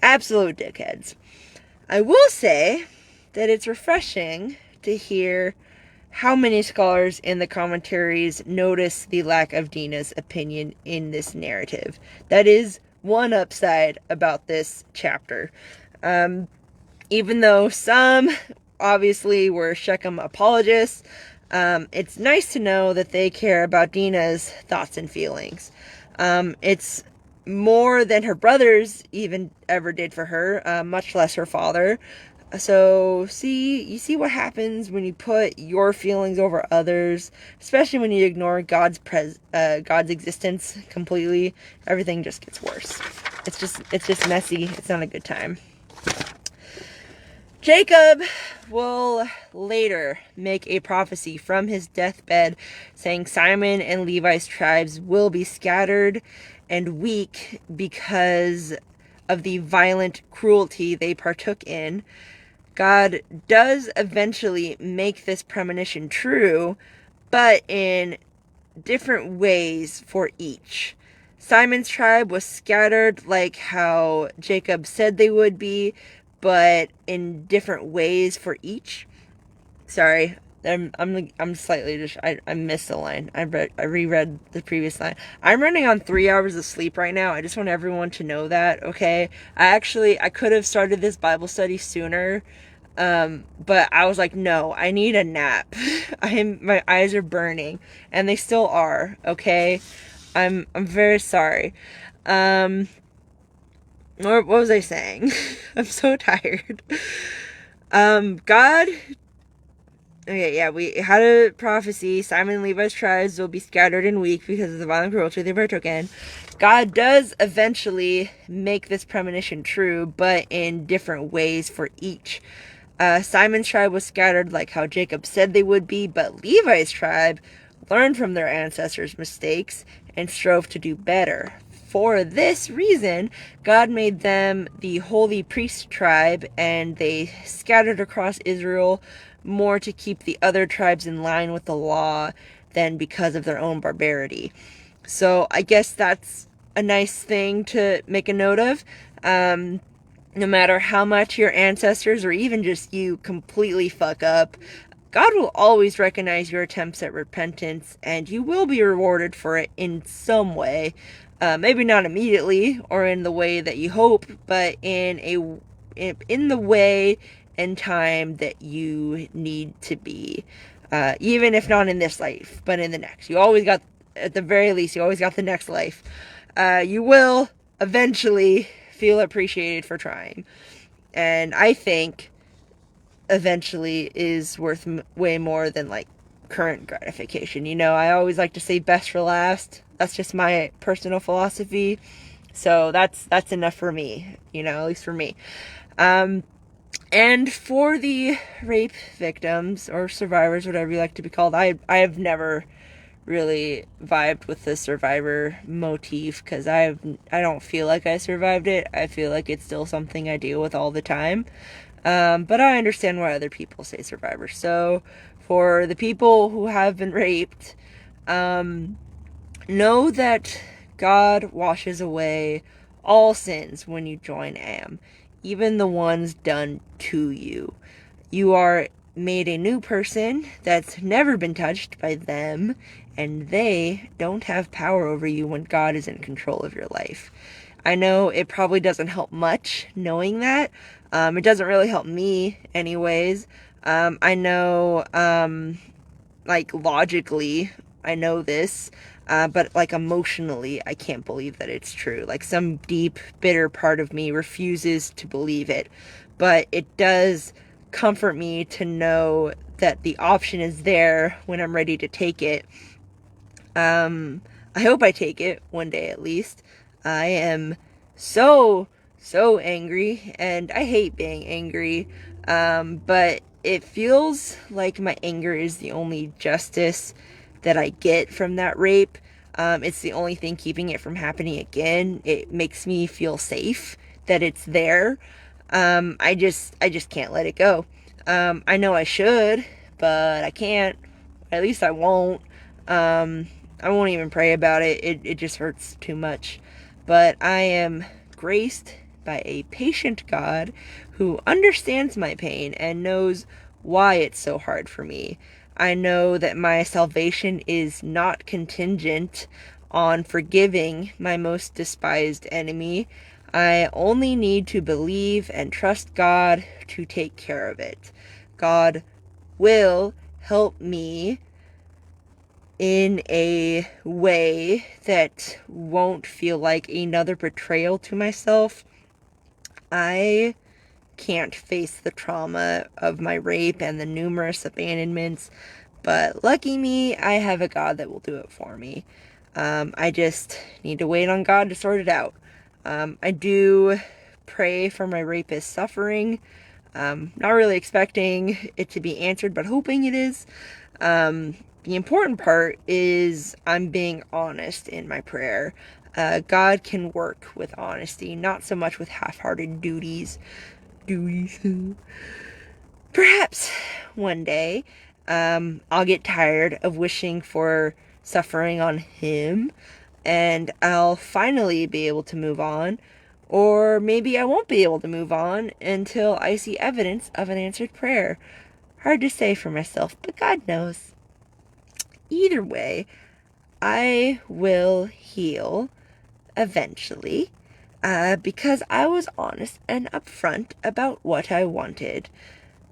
[SPEAKER 1] Absolute dickheads. I will say that it's refreshing to hear how many scholars in the commentaries notice the lack of Dinah's opinion in this narrative. That is one upside about this chapter. Even though some obviously were Shechem apologists, it's nice to know that they care about Dinah's thoughts and feelings. It's more than her brothers even ever did for her, much less her father. So you see what happens when you put your feelings over others, especially when you ignore God's existence completely. Everything just gets worse. It's just messy. It's not a good time. Jacob will later make a prophecy from his deathbed saying Simon and Levi's tribes will be scattered and weak because of the violent cruelty they partook in. God does eventually make this premonition true, but in different ways for each. Simon's tribe was scattered like how Jacob said they would be, but in different ways for each. Sorry, I'm slightly just I missed the line. I reread the previous line. I'm running on 3 hours of sleep right now. I just want everyone to know that, okay? I could have started this Bible study sooner, but I was like, no, I need a nap. My eyes are burning, and they still are. Okay, I'm very sorry. What was I saying? I'm so tired. God. Okay, yeah, we had a prophecy. Simon and Levi's tribes will be scattered and weak because of the violent cruelty they partook in. God does eventually make this premonition true, but in different ways for each. Simon's tribe was scattered like how Jacob said they would be, but Levi's tribe learned from their ancestors' mistakes and strove to do better. For this reason, God made them the holy priest tribe, and they scattered across Israel more to keep the other tribes in line with the law than because of their own barbarity. So I guess that's a nice thing to make a note of. No matter how much your ancestors or even just you completely fuck up, God will always recognize your attempts at repentance, and you will be rewarded for it in some way. Maybe not immediately or in the way that you hope, but in the way and time that you need to be. Even if not in this life, but in the next. You always got, at the very least, you always got the next life. You will eventually feel appreciated for trying. And I think eventually is worth way more than like current gratification. You know, I always like to say best for last. That's just my personal philosophy. So that's enough for me, you know, at least for me. And for the rape victims or survivors, whatever you like to be called, I have never really vibed with the survivor motif because I don't feel like I survived it. I feel like it's still something I deal with all the time. But I understand why other people say survivor. So for the people who have been raped, know that God washes away all sins when you join AM, even the ones done to you. You are made a new person that's never been touched by them, and they don't have power over you when God is in control of your life. I know it probably doesn't help much knowing that. It doesn't really help me anyways. I know, like logically, I know this, but like emotionally, I can't believe that it's true. Like some deep, bitter part of me refuses to believe it. But it does comfort me to know that the option is there when I'm ready to take it. I hope I take it one day at least. I am so angry, and I hate being angry. But it feels like my anger is the only justice that I get from that rape. It's the only thing keeping it from happening again. It makes me feel safe that it's there. I just can't let it go. I know I should, but I can't. At least I won't. I won't even pray about it. It just hurts too much. But I am graced by a patient God who understands my pain and knows why it's so hard for me. I know that my salvation is not contingent on forgiving my most despised enemy. I only need to believe and trust God to take care of it. God will help me in a way that won't feel like another betrayal to myself. I can't face the trauma of my rape and the numerous abandonments. But lucky me, I have a God that will do it for me. I just need to wait on God to sort it out. I do pray for my rapist's suffering. Not really expecting it to be answered, but hoping it is. The important part is I'm being honest in my prayer. God can work with honesty, not so much with half-hearted duties. Perhaps one day, I'll get tired of wishing for suffering on him, and I'll finally be able to move on. Or maybe I won't be able to move on until I see evidence of an answered prayer. Hard to say for myself, but God knows. Either way, I will heal eventually, because I was honest and upfront about what I wanted.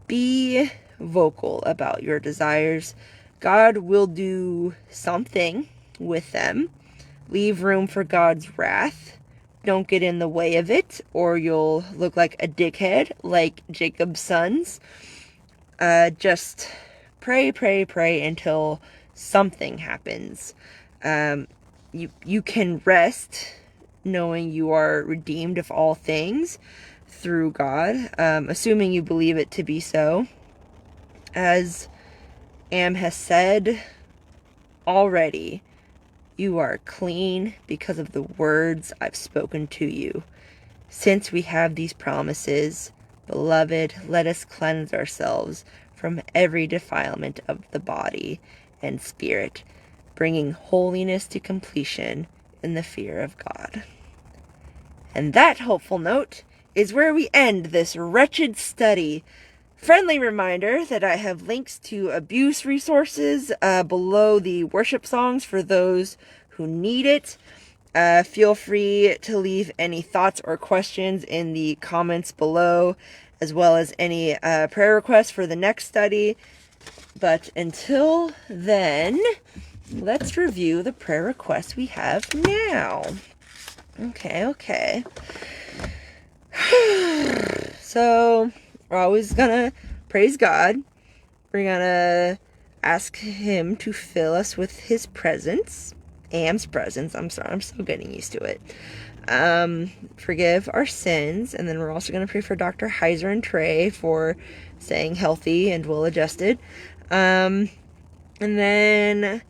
[SPEAKER 1] Be vocal about your desires. God will do something with them. Leave room for God's wrath. Don't get in the way of it, or you'll look like a dickhead, like Jacob's sons. Just pray until something happens. You can rest knowing you are redeemed of all things through God, assuming you believe it to be so. As Am has said already, you are clean because of the words I've spoken to you. Since we have these promises, beloved, let us cleanse ourselves from every defilement of the body and spirit, bringing holiness to completion in the fear of God. And that hopeful note is where we end this wretched study. Friendly reminder that I have links to abuse resources below the worship songs for those who need it. Feel free to leave any thoughts or questions in the comments below, as well as any prayer requests for the next study. But until then, let's review the prayer requests we have now. Okay. So, we're always gonna praise God. We're gonna ask Him to fill us with His presence. Am's presence. I'm sorry, I'm still getting used to it. Forgive our sins. And then we're also gonna pray for Dr. Heiser and Trey for staying healthy and well-adjusted. And then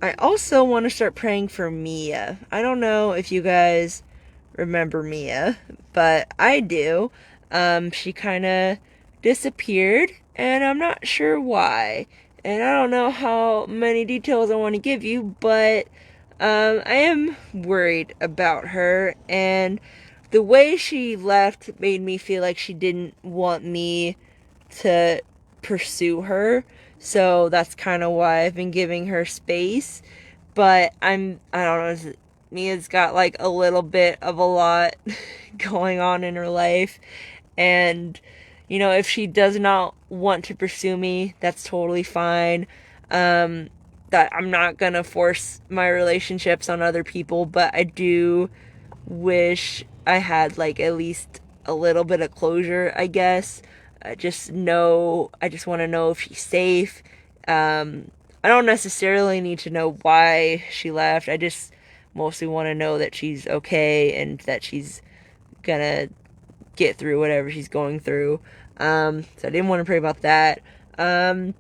[SPEAKER 1] I also want to start praying for Mia. I don't know if you guys remember Mia, but I do. She kind of disappeared, and I'm not sure why. And I don't know how many details I want to give you, but I am worried about her, and the way she left made me feel like she didn't want me to pursue her. So that's kind of why I've been giving her space. But I don't know, Mia's got like a little bit of a lot going on in her life. And, you know, if she does not want to pursue me, that's totally fine. That I'm not gonna force my relationships on other people, but I do wish I had like at least a little bit of closure, I guess. I just want to know if she's safe. I don't necessarily need to know why she left. I just mostly want to know that she's okay and that she's gonna get through whatever she's going through. So I didn't want to pray about that. And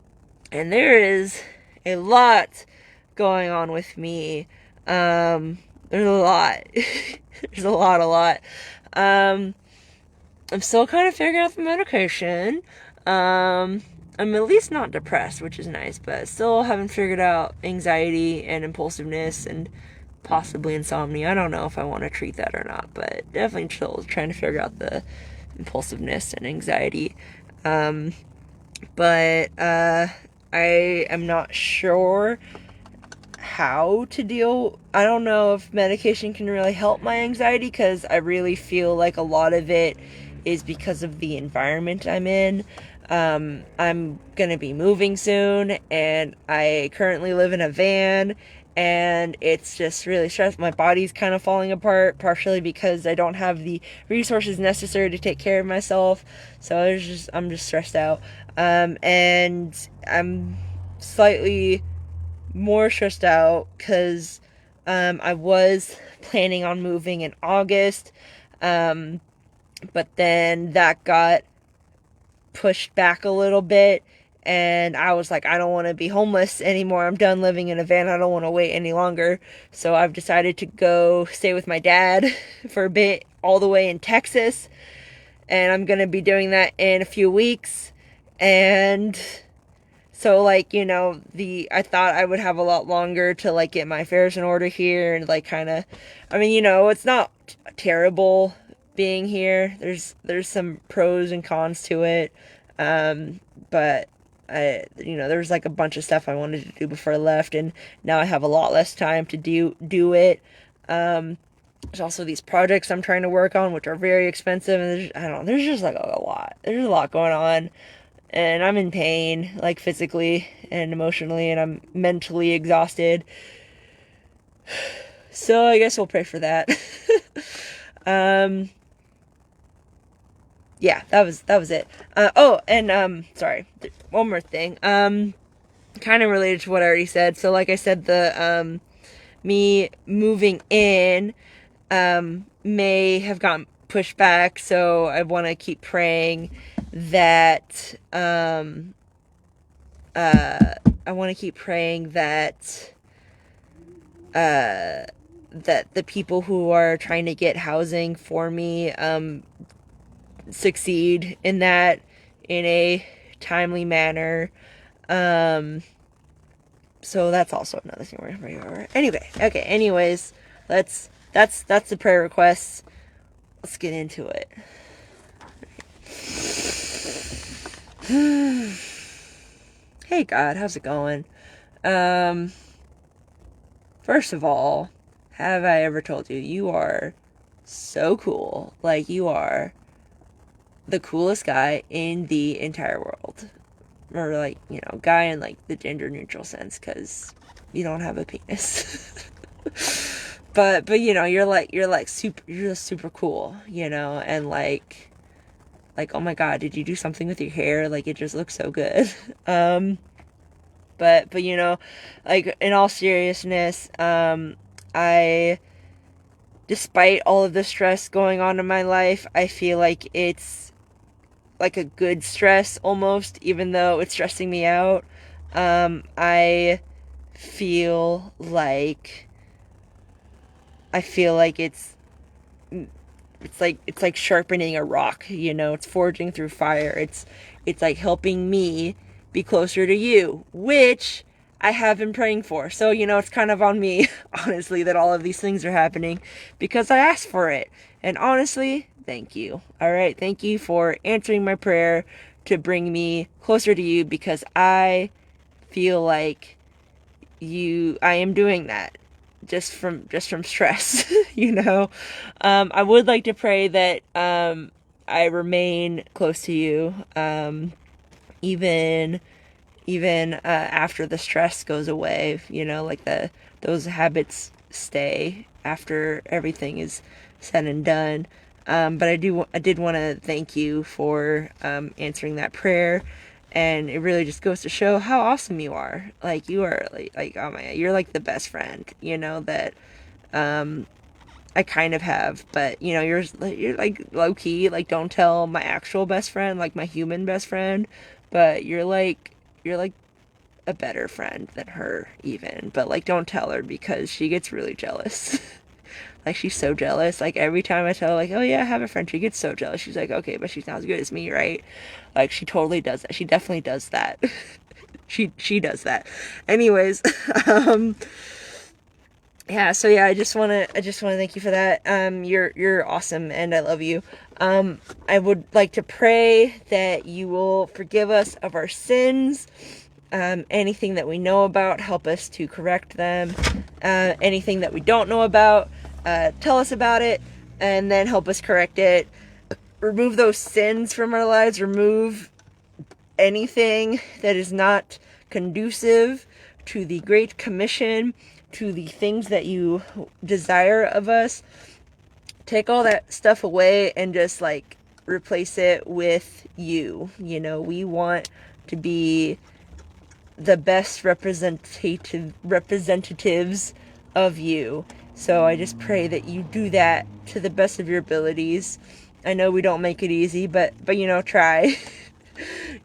[SPEAKER 1] there is a lot going on with me. There's a lot. There's a lot. I'm still kind of figuring out the medication. I'm at least not depressed, which is nice, but still haven't figured out anxiety and impulsiveness and possibly insomnia. I don't know if I want to treat that or not, but definitely still trying to figure out the impulsiveness and anxiety. But I am not sure how to deal. I don't know if medication can really help my anxiety, because I really feel like a lot of it is because of the environment I'm in. I'm gonna be moving soon, and I currently live in a van, and it's just really stressful. My body's kind of falling apart, partially because I don't have the resources necessary to take care of myself. So I'm just stressed out, and I'm slightly more stressed out because I was planning on moving in August, but then that got pushed back a little bit, and I was like, I don't want to be homeless anymore. I'm done living in a van. I don't want to wait any longer. So I've decided to go stay with my dad for a bit, all the way in Texas, and I'm going to be doing that in a few weeks. And so, like, you know, I thought I would have a lot longer to, like, get my affairs in order here and, like, kind of, I mean, you know, it's not terrible being here. There's some pros and cons to it. But you know, there was, like, a bunch of stuff I wanted to do before I left, and now I have a lot less time to do it. There's also these projects I'm trying to work on, which are very expensive, and there's just, like, a lot. There's a lot going on. And I'm in pain, like, physically and emotionally, and I'm mentally exhausted. So I guess we'll pray for that. Yeah, that was it. Sorry, one more thing. Kind of related to what I already said. So, like I said, the me moving in may have gotten pushed back. So I want to keep praying that that the people who are trying to get housing for me succeed in that in a timely manner. So that's also another thing we're going to pray over. Anyway, okay. Anyways, that's the prayer requests. Let's get into it. Hey God, how's it going? First of all, have I ever told you, you are so cool. Like, you are the coolest guy in the entire world. Or, like, you know, guy in, like, the gender neutral sense, because you don't have a penis. but you know, you're just super cool, you know, and like, oh my God, did you do something with your hair? Like, it just looks so good. But you know, like, in all seriousness, despite all of the stress going on in my life, I feel like it's like a good stress almost, even though it's stressing me out. I feel like it's like sharpening a rock, you know, it's forging through fire. It's like helping me be closer to you, which I have been praying for. So, you know, it's kind of on me, honestly, that all of these things are happening because I asked for it. And honestly, thank you. All right. Thank you for answering my prayer to bring me closer to you, because I feel like I am doing that just from stress, you know. I would like to pray that I remain close to you, even after the stress goes away, you know, like those habits stay after everything is said and done. But I did want to thank you for answering that prayer, and it really just goes to show how awesome you are. Like, you are like oh my God, you're like the best friend, you know, that I kind of have. But you know, you're like low key, like, don't tell my actual best friend, like my human best friend, but you're like a better friend than her even. But like, don't tell her, because she gets really jealous. Like, she's so jealous. Like, every time I tell her, like, oh yeah, I have a friend, she gets so jealous. She's like, okay, but she's not as good as me, right? Like, she totally does that. She definitely does that. she does that. Anyways, yeah, so yeah, I just wanna thank you for that. You're awesome, and I love you. I would like to pray that you will forgive us of our sins. Anything that we know about, help us to correct them. Anything that we don't know about, tell us about it, and then help us correct it. Remove those sins from our lives. Remove anything that is not conducive to the Great Commission to the things that you desire of us. Take all that stuff away and just like replace it with you. You know, we want to be the best representatives of you. So I just pray that you do that to the best of your abilities. I know we don't make it easy, but try.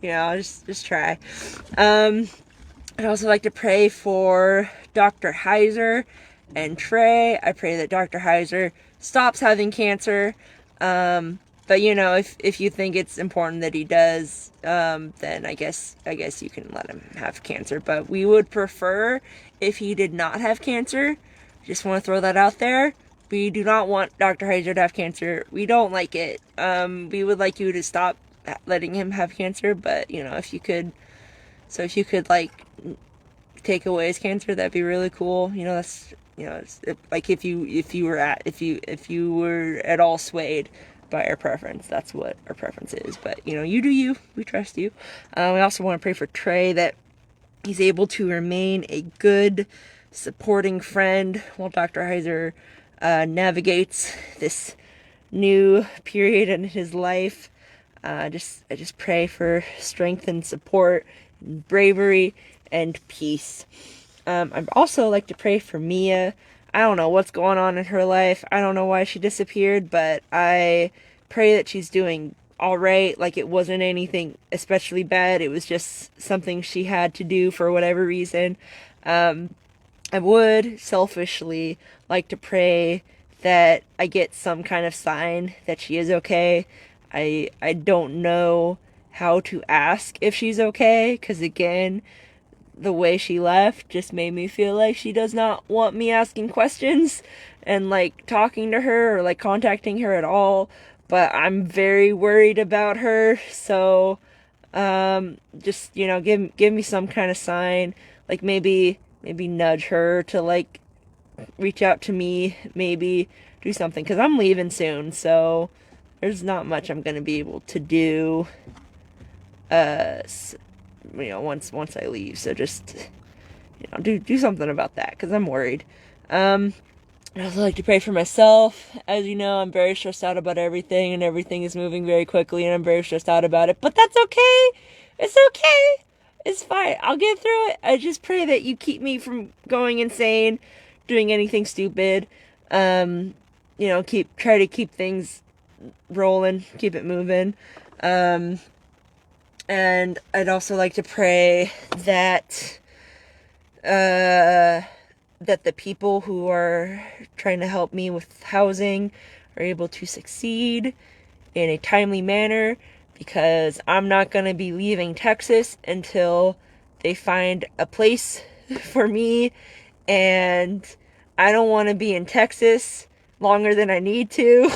[SPEAKER 1] Just try. I'd also like to pray for Dr. Heiser and Trey. I pray that Dr. Heiser stops having cancer. But if you think it's important that he does, then I guess you can let him have cancer. But we would prefer if he did not have cancer. Just want to throw that out there. We do not want Dr. Heiser to have cancer. We don't like it. We would like you to stop letting him have cancer. But if you could like take away his cancer, that'd be really cool. That's like if you were at all swayed by our preference, that's what our preference is. But you do you. We trust you. We also want to pray for Trey that he's able to remain a good, supporting friend while Dr. Heiser navigates this new period in his life. I just pray for strength and support, and bravery and peace. I'd also like to pray for Mia. I don't know what's going on in her life. I don't know why she disappeared, but I pray that she's doing all right. Like, it wasn't anything especially bad. It was just something she had to do for whatever reason. I would selfishly like to pray that I get some kind of sign that she is okay. I don't know how to ask if she's okay, because again, the way she left just made me feel like she does not want me asking questions and like talking to her or like contacting her at all. But I'm very worried about her, so just give me some kind of sign, like maybe nudge her to like reach out to me, maybe do something, because I'm leaving soon, so there's not much I'm gonna be able to do once I leave. So just do something about that, because I'm worried. I also like to pray for myself. As you know, I'm very stressed out about everything, and everything is moving very quickly, and I'm very stressed out about it. But that's okay. It's okay. It's fine. I'll get through it. I just pray that you keep me from going insane, doing anything stupid. Try to keep things rolling, keep it moving. And I'd also like to pray that that the people who are trying to help me with housing are able to succeed in a timely manner, because I'm not going to be leaving Texas until they find a place for me, and I don't want to be in Texas longer than I need to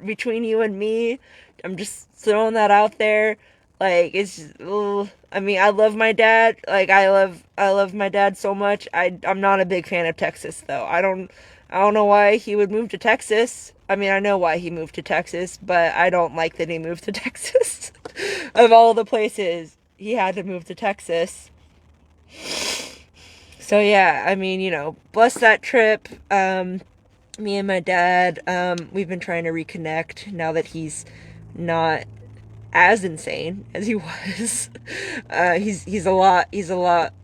[SPEAKER 1] between you and me. I'm just throwing that out there. Like, it's just, I love my dad. Like, I love my dad so much. I'm not a big fan of Texas, though. I don't know why he would move to Texas. I mean, I know why he moved to Texas, but I don't like that he moved to Texas. Of all the places, he had to move to Texas. So yeah, bless that trip. Me and my dad, we've been trying to reconnect now that he's not as insane as he was. He's a lot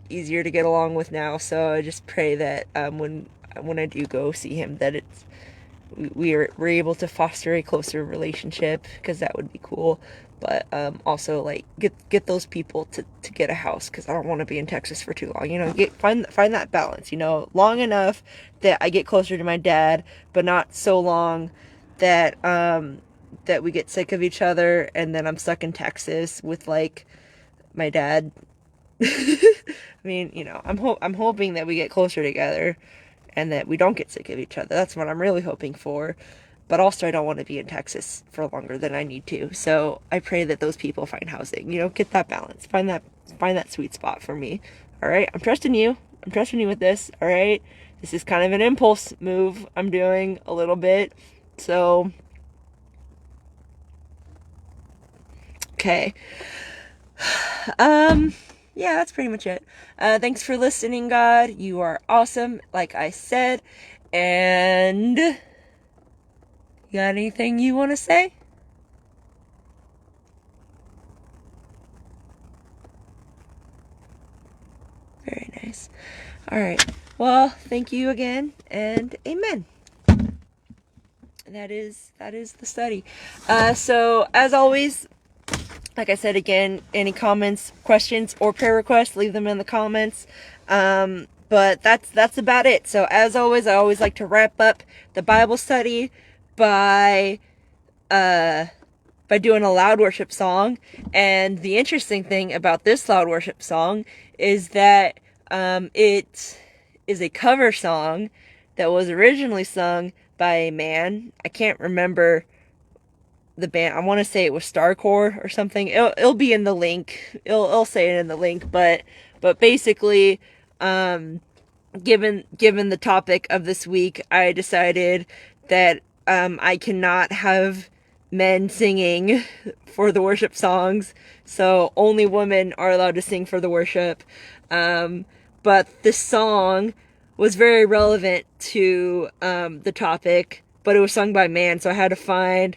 [SPEAKER 1] easier to get along with now. So I just pray that when I do go see him, that we're able to foster a closer relationship, because that would be cool. But also like get those people to get a house, because I don't want to be in Texas for too long. Find that balance. Long enough that I get closer to my dad, but not so long that that we get sick of each other, and then I'm stuck in Texas with like my dad. I'm hoping that we get closer together and that we don't get sick of each other. That's what I'm really hoping for. But also, I don't want to be in Texas for longer than I need to. So I pray that those people find housing. Get that balance. Find that sweet spot for me. All right, I'm trusting you. I'm trusting you with this. All right, this is kind of an impulse move I'm doing a little bit. So okay. yeah, that's pretty much it. Thanks for listening, God. You are awesome, like I said. And you got anything you want to say? Very nice. All right. Well, thank you again, and amen. That is the study. So as always, like I said again, any comments, questions, or prayer requests, leave them in the comments. But that's about it. So as always, I always like to wrap up the Bible study by doing a loud worship song. And the interesting thing about this loud worship song is that it is a cover song that was originally sung by a man. I can't remember the band. I want to say it was Starcore or something. It'll be in the link. It'll say it in the link. But basically, given the topic of this week, I decided that I cannot have men singing for the worship songs, so only women are allowed to sing for the worship. But this song was very relevant to the topic, but it was sung by a man, so I had to find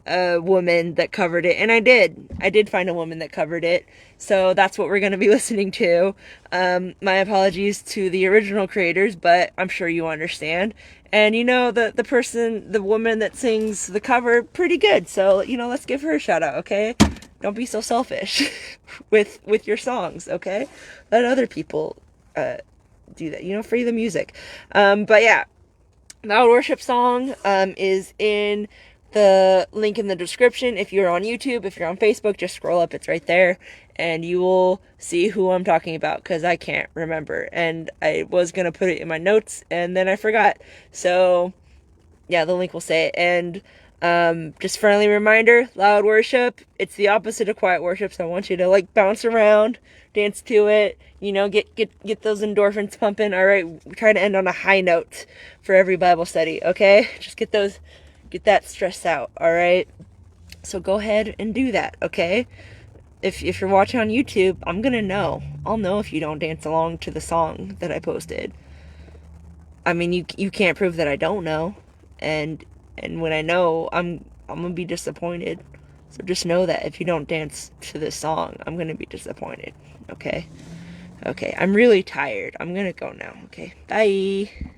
[SPEAKER 1] a woman that covered it, and I did find a woman that covered it, so that's what we're going to be listening to. My apologies to the original creators, but I'm sure you understand. And the woman that sings the cover pretty good, so let's give her a shout out. Okay, don't be so selfish with your songs. Okay, let other people do that. Free the music. But yeah, the worship song is in the link in the description. If you're on YouTube, if you're on Facebook, just scroll up, it's right there, and you will see who I'm talking about, because I can't remember, and I was gonna put it in my notes and then I forgot. So yeah, the link will say it. And just friendly reminder, loud worship, it's the opposite of quiet worship, so I want you to bounce around, dance to it, get those endorphins pumping. All right, try to end on a high note for every Bible study. Okay, just get that stress out. All right, so go ahead and do that. Okay, if you're watching on YouTube, I'll know if you don't dance along to the song that I posted. I mean, you can't prove that I don't know, and when I know, I'm gonna be disappointed. So just know that if you don't dance to this song, I'm gonna be disappointed. Okay, I'm really tired. I'm gonna go now. Okay, bye.